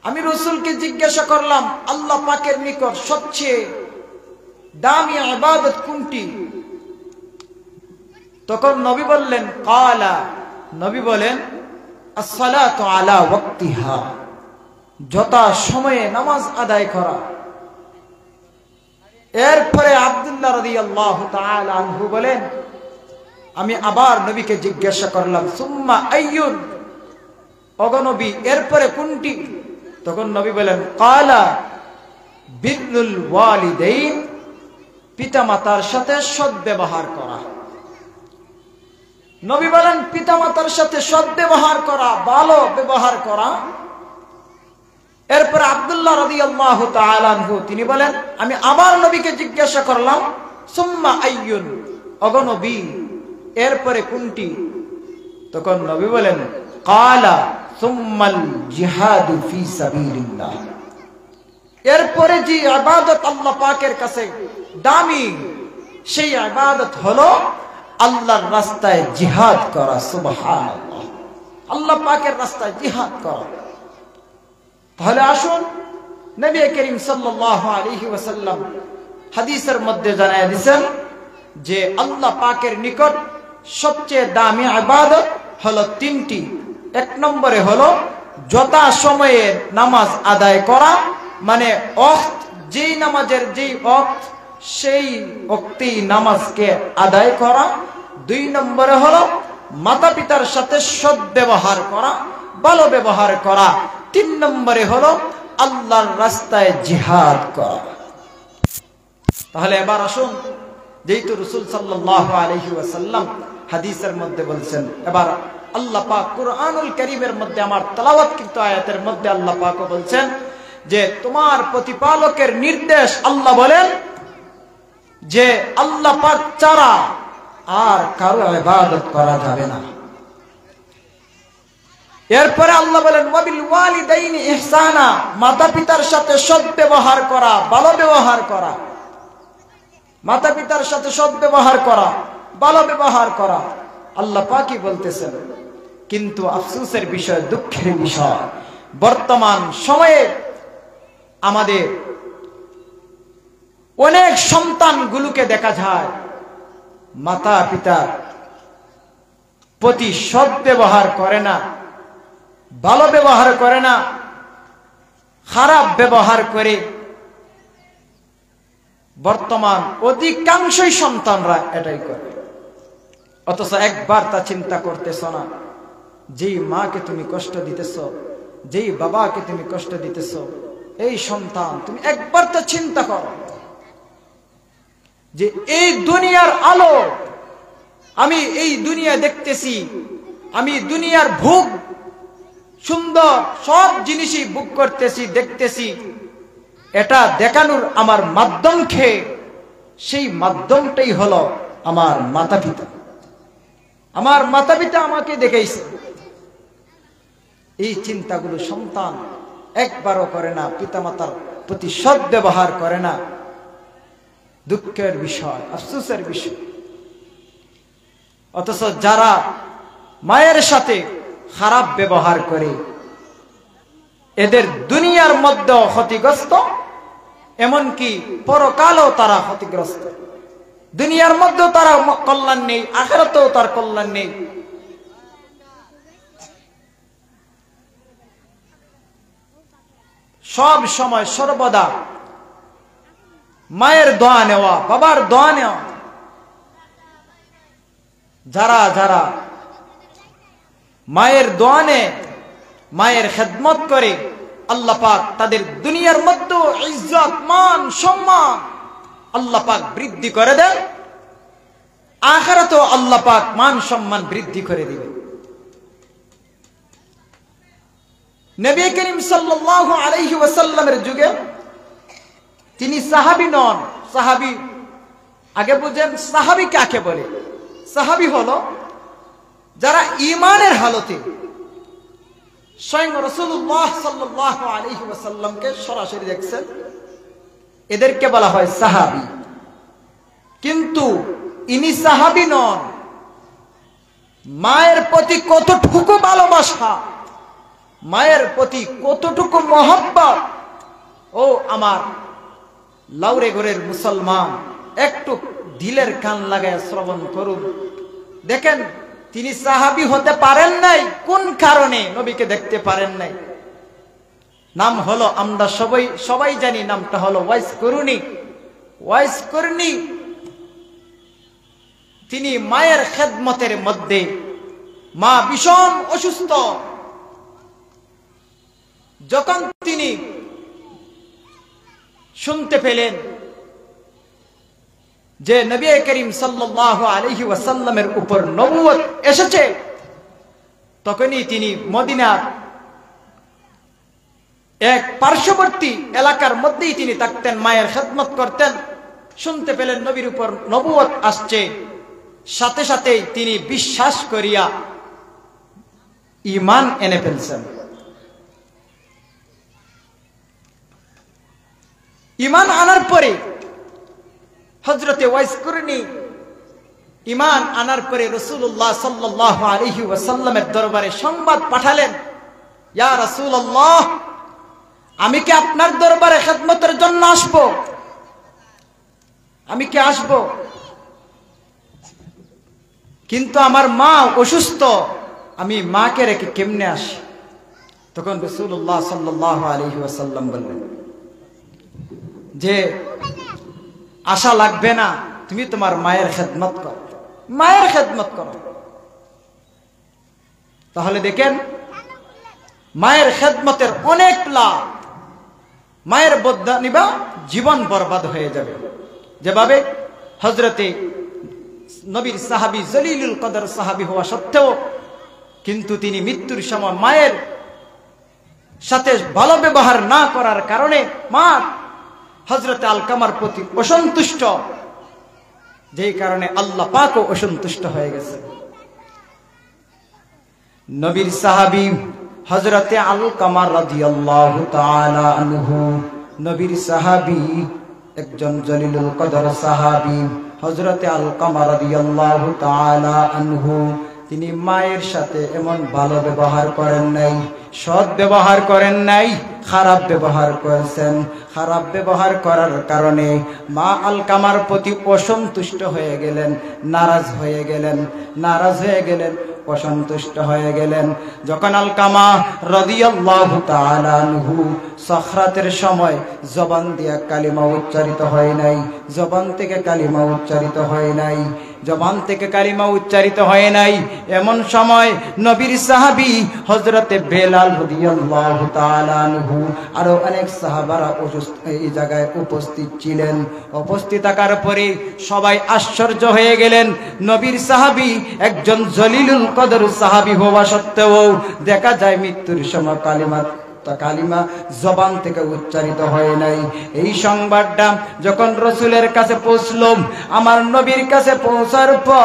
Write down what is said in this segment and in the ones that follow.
আমি রাসূলকে জিজ্ঞাসা করলাম আল্লাহ পাকের নিকট সবচেয়ে দামি ইবাদত কোনটি? তখন নবী বললেন ক্বালা, নবী বলেন as-salatu ala waqtiha, যথা সময়ে নামাজ আদায় করা। এরপরে আব্দুল্লাহ রাদিয়াল্লাহু তাআলা আনহু বলেন আমি আবার নবীকে জিজ্ঞাসা করলাম সুম্মা আইয়ুন, ওগো নবী এরপরে কোনটি? তখন নবী বলেন ক্বালা বিরুল ওয়ালিদাইন, পিতামাতার সাথে সদ্ব্যবহার করা। নবী বলেন পিতামাতার সাথে সদ্ব্যবহার করা, ভালো ব্যবহার করা। এরপর আব্দুল্লাহ রাদিয়াল্লাহু তাআলা আনহু তিনি বলেন আমি আবার নবীকে জিজ্ঞাসা করলাম সুম্মা আইয়ুন, ওগো নবী এরপরে কোনটি? তখন নবী বলেন ক্বালা সুম্মাল জিহাদু ফি সাবিলিল্লাহ, এরপরে যে ইবাদত আল্লাহ পাকের কাছে দামি সেই ইবাদত হলো আল্লাহর রাস্তায় জিহাদ করা। সুবহানাল্লাহ, আল্লাহ পাকের রাস্তায় জিহাদ করা। তাহলে আসুন নবী করিম সাল্লাল্লাহু আলাইহি ওয়াসাল্লাম হাদিসের মধ্যে জানায় দিয়েছেন যে আল্লাহ পাকের নিকট সবচেয়ে দামি ইবাদত হলো তিনটি। এক নম্বরে হলো যথা সময়ে নামাজ আদায় করা, মানে ওয়াক্ত, যেই নামাজের যেই ওয়াক্ত সেই ওয়াক্তেই নামাজকে আদায় করা। দুই নম্বরে হলো মাতা পিতার সাথে সদ্ব্যবহার করা, ভালো ব্যবহার করা। তিন নম্বরে হলো আল্লাহর রাস্তায় জিহাদ করা। তাহলে এবার আসুন, যেহেতু রাসূল সাল্লাল্লাহু আলাইহি ওয়াসাল্লাম হাদিসের মধ্যে বলছেন, এবার আল্লাহ পাক কুরআনুল কারীমের মধ্যে আমার তেলাওয়াতকৃত আয়াতের মধ্যে আল্লাহ পাক বলছেন যে তোমার প্রতিপালকের নির্দেশ, আল্লাহ বলেন যে আল্লাহ পাক ছাড়া আর কারো ইবাদত করা যাবে না। এরপরে আল্লাহ বলেন ওয়াবিল ওয়ালিদাইনি ইহসানা, মাতা পিতার সাথে সদ্ব্যবহার করা, ভালো ব্যবহার করা। মাতা পিতার সাথে সদ্ব্যবহার করা, ভালো ব্যবহার করা আল্লাহ পাকই বলতেছেন। কিন্তু আফসোসের বিষয়, দুঃখের বিষয়, বর্তমান সময়ে আমাদের অনেক সন্তানগুলোকে দেখা যায় মাতা পিতার প্রতি সদ্ব্যবহার করে না, ভালো ব্যবহার করে না, খারাপ ব্যবহার করে। বর্তমান অধিকাংশই সন্তানরা এটাই করে। অথচ একবার তা চিন্তা করতেছ না, যেই মাকে তুমি কষ্ট দিতেছ, যেই বাবাকে তুমি কষ্ট দিতেছ, এই সন্তান তুমি একবার তা চিন্তা করো যে এই দুনিয়ার আলো, আমি এই দুনিয়া দেখতেছি, আমি দুনিয়ার ভোগ সুন্দর সব জিনিসই ভোগ করতেছি, দেখতেছি, এটা দেখানোর আমার মাধ্যম খেয়ে, সেই মাধ্যমটাই হলো আমার মাতা পিতা। আমার মাতা পিতা আমাকে দেখাইছে। এই চিন্তাগুলো সন্তান একবারও করে না, পিতামাতার প্রতি সদ্ব্যবহার করে না। দুঃখের বিষয়, আফসোসের বিষয়। অথচ যারা মায়ের সাথে খারাপ ব্যবহার করে এদের দুনিয়ার মধ্যে ক্ষতিগ্রস্ত, এমনকি পরকালেও তারা ক্ষতিগ্রস্ত। দুনিয়ার মধ্যেও তারা কল্যাণ নেই, আখিরাতেও তার কল্যাণ নেই। সব সময় সর্বদা মায়ের দোয়া নেওয়া, বাবার দোয়া নেওয়া। যারা যারা মায়ের দোয়া নেয়, মায়ের খেদমত করে, আল্লাহ পাক তাদের দুনিয়ার মধ্যে ইজ্জত, মান, সম্মান আল্লাহ পাক বৃদ্ধি করে দেন। আখিরাতেও আল্লাহ পাক মান সম্মান বৃদ্ধি করে দিবেন। নবী করিম সাল্লাল্লাহু আলাইহি ওয়াসাল্লামের যুগে তিনি সাহাবী নন। সাহাবী আগে বুঝেন, সাহাবী কাকে বলে? সাহাবী হলো যারা ঈমানের হালতে স্বয়ং রাসূলুল্লাহ সাল্লাল্লাহু আলাইহি ওয়াসাল্লামকে সরাসরি দেখছেন, এদেরকে বলা হয় সাহাবী। কিন্তু ইনি সাহাবী নন। মায়ের প্রতি কতটুকু ভালোবাসা, মায়ের প্রতি কতটুকু মহব্বত। ও আমার লাউরে ঘরের মুসলমান, একটু দিলের কান লাগায় শ্রবণ করুন। দেখেন তিনি সাহাবী হতে পারেন নাই, কোন কারণে নবীকে দেখতে পারেন নাই? নাম হলো, আমরা সবাই জানি, নামটা হলো ওয়াইস করুনি। ওয়াইস করুনি তিনি মায়ের খেদমতের মধ্যে, মা ভীষণ অসুস্থ, যখন তিনি শুনতে পেলেন যে নবী করিম সাল্লাল্লাহু আলাইহি ওয়াসাল্লামের উপর নবুয়ত এসেছে, তখনই তিনি মদিনার এক পার্শ্ববর্তী এলাকার মধ্যেই তিনি থাকতেন, মায়ের খেদমত করতেন। শুনতে পেলেন নবীর উপর নবুয়ত আসছে, সাথে সাথেই তিনি বিশ্বাস করিয়া ঈমান এনে ফেলছেন। ঈমান আনার পরে হযরতে ওয়াইস করনি ঈমান আনার পরে রাসূলুল্লাহ সাল্লাল্লাহু আলাইহি ওয়াসাল্লামের দরবারে সংবাদ পাঠালেন, ইয়া রাসূলুল্লাহ, আমি কি আপনার দরবারে খেদমতের জন্য আসব? আমি কি আসব? কিন্তু আমার মা অসুস্থ, আমি মাকে রেখে কেমনে আসি? তখন রাসূলুল্লাহ সাল্লাল্লাহু আলাইহি ওয়াসাল্লাম বললেন যে আশা লাগবে না, তুমি তোমার মায়ের খেদমত করো, মায়ের খেদমত করো। তাহলে দেখেন মায়ের খেদমতের অনেক লাভ। মায়ের বদলা নিবা, জীবন বরবাদ হয়ে যাবে। যেভাবে হযরতে নবীর সাহাবী জলিলুল কদর সাহাবী হওয়া সত্ত্বেও কিন্তু তিনি মৃত্যুর সময় মায়ের সাথে ভালো ব্যবহার না করার কারণে মা হযরতে আলকামার প্রতি অসন্তুষ্ট, যেই কারণে আল্লাহ পাকও অসন্তুষ্ট হয়ে গেছে। নবীর সাহাবী হযরতে আলকামা রাদিয়াল্লাহু তাআলা আনহু, নবীর সাহাবী একজন জলিলুল কদর সাহাবী হযরতে আলকামা রাদিয়াল্লাহু তাআলা আনহু, তিনি মায়ের সাথে এমন ভালো ব্যবহার করেন নাই, সৎ ব্যবহার করেন নাই, খারাপ ব্যবহার করেছেন। খারাপ ব্যবহার করার কারণে মা আলকামার প্রতি অসন্তুষ্ট হয়ে গেলেন, নারাজ হয়ে গেলেন, অসন্তুষ্ট হয়ে গেলেন। যখন আলকামা রাদিয়াল্লাহু তাআলা আনহু সাখরাতের সময় জবান দিয়ে কালিমা উচ্চারিত হয় নাই, জবান থেকে কালিমা উচ্চারিত হয় নাই, জবান থেকে কালিমা উচ্চারিত হয় নাই, এমন সময় নবীর সাহাবী হযরতে বেলাল রাদিয়াল্লাহু তাআলা আনহু আরো অনেক সাহাবারা এই জায়গায় উপস্থিত ছিলেন। উপস্থিত থাকার পরে সবাই আশ্চর্য হয়ে গেলেন। নবীর সাহাবী একজন জলিলুল কদর সাহাবী হওয়া সত্ত্বেও দেখা যায় মৃত্যুর সময় কালিমা জবান থেকে উচ্চারিত হয় নাই। এই সংবাদটা যখন রাসূলের কাছে পৌঁছলো, আমার নবীর কাছে পৌঁছার পর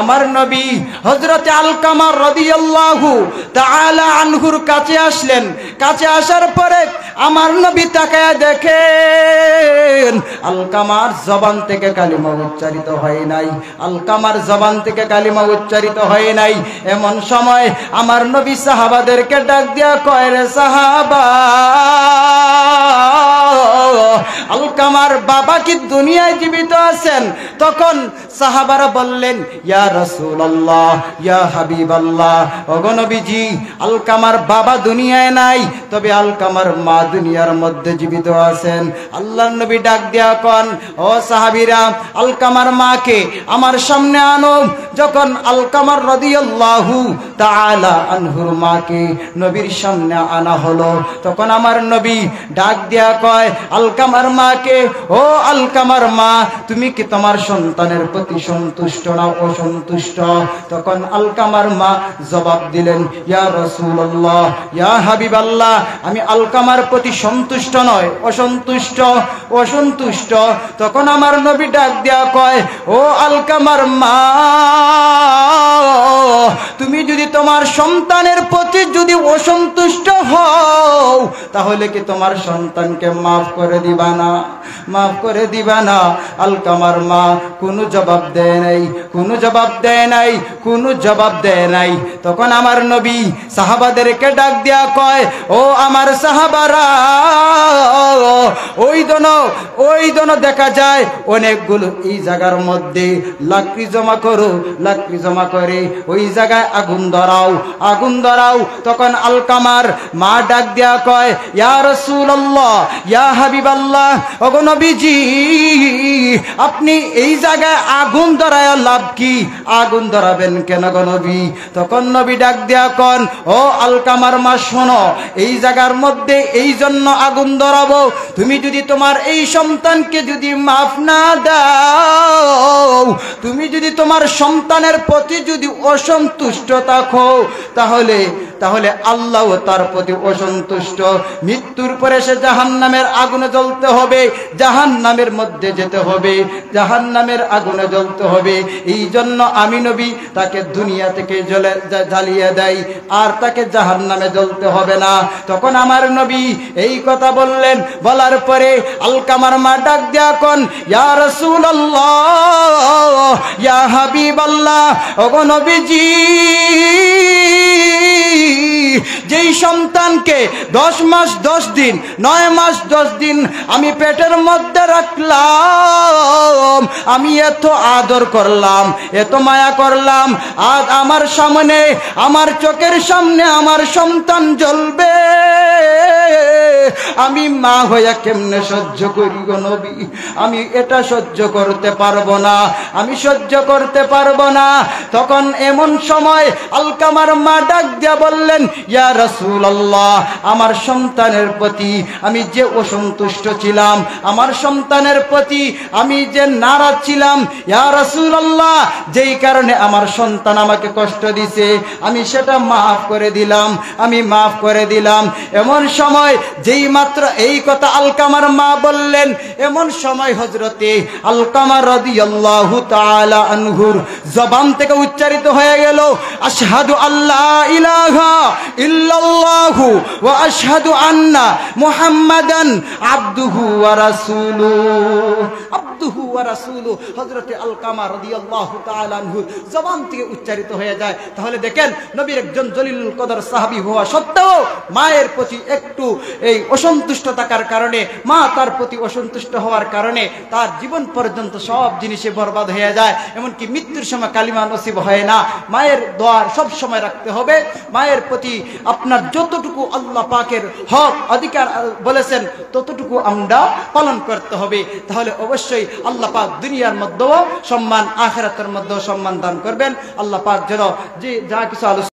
আমার নবী হযরতে আলকামা রাদিয়াল্লাহু তাআলা আনহুর কাছে আসলেন। কাছে আসার পরে আমার নবী তাকায় দেখেন আলকামার জবান থেকে কালিমা উচ্চারিত হয় নাই, আলকামার জবান থেকে কালিমা উচ্চারিত হয় নাই। এমন সময় আমার নবী সাহাবাদেরকে ডাক দিয়া কয়, রে সাহাবা, আলকামার বাবা কি দুনিয়ায় জীবিত আছেন? তখন সাহাবারা বললেন, ইয়া রাসূলুল্লাহ, ইয়া হাবিবাল্লাহ, ওগো নবীজি, আলকামার বাবা দুনিয়ায় নাই, তবে আলকামার মা দুনিয়ার মধ্যে জীবিত আছেন। আল্লাহর নবী ডাক দিয়া কন, ও সাহাবীরা, আলকামার মাকে আমার সামনে আনো। যখন আলকামার রাদিয়াল্লাহু তাআলা আনহুর মাকে নবীর সামনে আনা হলো, তখন আমার নবী ডাক দিয়া কয় আলকামার মাকে, ও আলকামার মা, তুমি কি তোমার সন্তানের প্রতি সন্তুষ্ট না অসন্তুষ্ট? তখন আলকামার মা জবাব দিলেন, ইয়া রাসূলুল্লাহ, ইয়া হাবিবাল্লাহ, আমি আলকামার প্রতি সন্তুষ্ট নয়, অসন্তুষ্ট। তখন আমার নবী ডাক দিয়া কয়, ও আলকামার মা, তুমি যদি তোমার সন্তানের প্রতি যদি অসন্তুষ্ট হও, তাহলে কি তোমার সন্তানকে মাফ করে দিবা? দিবা না, মাফ করে দিবা না। আলকামার মা কোনো জবাব দেয় নাই, কোনো জবাব দেয় নাই, কোনো জবাব দেয় নাই। তখন আমার নবী সাহাবাদেরকে ডাক দিয়া কয়, ও আমার সাহাবারা, ওই দন দেখা যায় অনেকগুলো এই জায়গার মধ্যে লাকড়ি জমা করো, লাকড়ি জমা করে ওই জায়গায় আগুন ধরাও, আগুন ধরাও। তখন আলকামার মা ডাক দিয়া কয়, ইয়া রাসূলুল্লাহ, ইয়া হাবিবাল্লাহ, ওগো নবীজি, আপনি এই জায়গায় আগুন ধরায় লাভ কি? আগুন ধরাবেন কেন গো নবী? তখন নবী ডাক দিয়া কন, ও আলকামার মা শোনো, এই জায়গার মধ্যে এই জন্য আগুন ধরাবো, তুমি যদি তোমার এই সন্তানকে যদি মাফ না দাও, তুমি যদি তোমার সন্তানের প্রতি যদি অসন্তুষ্ট থাকো, তাহলে আল্লাহ তার প্রতি অসন্তুষ্ট। মৃত্যুর পরে সে জাহান্নামের আগুনে জ্বলতে হবে, জাহান্নামের মধ্যে যেতে হবে, জাহান্নামের আগুনে জ্বলতে হবে। এই জন্য আমি নবী তাকে দুনিয়া থেকে জ্বালিয়ে দেয়, আর তাকে জাহান্নামে জ্বলতে হবে না। তখন আমার নবী এই কথা বললেন, বলার পরে আলকামার মা ডাক দিয়া কন, ইয়া রাসূলুল্লাহ, ইয়া হাবিবাল্লাহ, ওগো নবীজি, যেই সন্তানকে 10 মাস 10 দিন 9 মাস 10 দিন আমি পেটের মধ্যে রাখলাম, আমি এত আদর করলাম, এত মায়া করলাম, আজ আমার সামনে, আমার চোখের সামনে আমার সন্তান জ্বলবে, আমি মা হইয়া কেমনে সহ্য করি গো নবী? আমি এটা সহ্য করতে পারবো না, আমি সহ্য করতে পারবো না। তখন এমন সময় আলকামার মা ডাক দিয়া বললেন, ইয়া রাসূলুল্লাহ, আমার সন্তানের প্রতি আমি যে অসন্তুষ্ট ছিলাম, আমার সন্তানের প্রতি আমি যে নারাজ ছিলাম, ইয়া রাসূলুল্লাহ, যেই কারণে আমার সন্তান আমাকে কষ্ট দিছে, আমি সেটা মাফ করে দিলাম, আমি মাফ করে দিলাম। এমন সময় যেই মাত্র এই কথা আলকামার মা বললেন, এমন সময় হযরতে আলকামা রাদিয়াল্লাহু তাআলা আনহুর জবান থেকে উচ্চারিত হয়ে গেল, আশহাদু আল্লা ইলাহা ইল্লাল্লাহু ওয়া আশহাদু আন্না মুহাম্মাদান আবদুহু ওয়া রাসূলুহু, আবদুহু ওয়া রাসূলুহু। হযরতে আলকামা রাদিয়াল্লাহু তাআলা আনহু জবান থেকে উচ্চারিত হয়ে যায়। তাহলে দেখেন, নবীর একজন জলিলুল কদর সাহাবী হওয়া সত্ত্বেও মায়ের প্রতি একটু এই অসন্তুষ্ট থাকার কারণে, মা তার প্রতি অসন্তুষ্ট হওয়ার কারণে তার জীবন পর্যন্ত সব জিনিসে বরবাদ হয়ে যায়। এমনকি মৃত্যুর সময় কালিমা নসিব হয় না। মায়ের দোয়া সব সময় রাখতে হবে। মায়ের প্রতি আপনার যতটুকু আল্লাহ পাকের হক অধিকার বলেছেন ততটুকু আমরা পালন করতে হবে। তাহলে অবশ্যই আল্লাহ পাক দুনিয়ার মধ্যেও সম্মান, আখিরাতের মধ্যেও সম্মান দান করবেন। আল্লাহ পাক যেন যে যা কিছু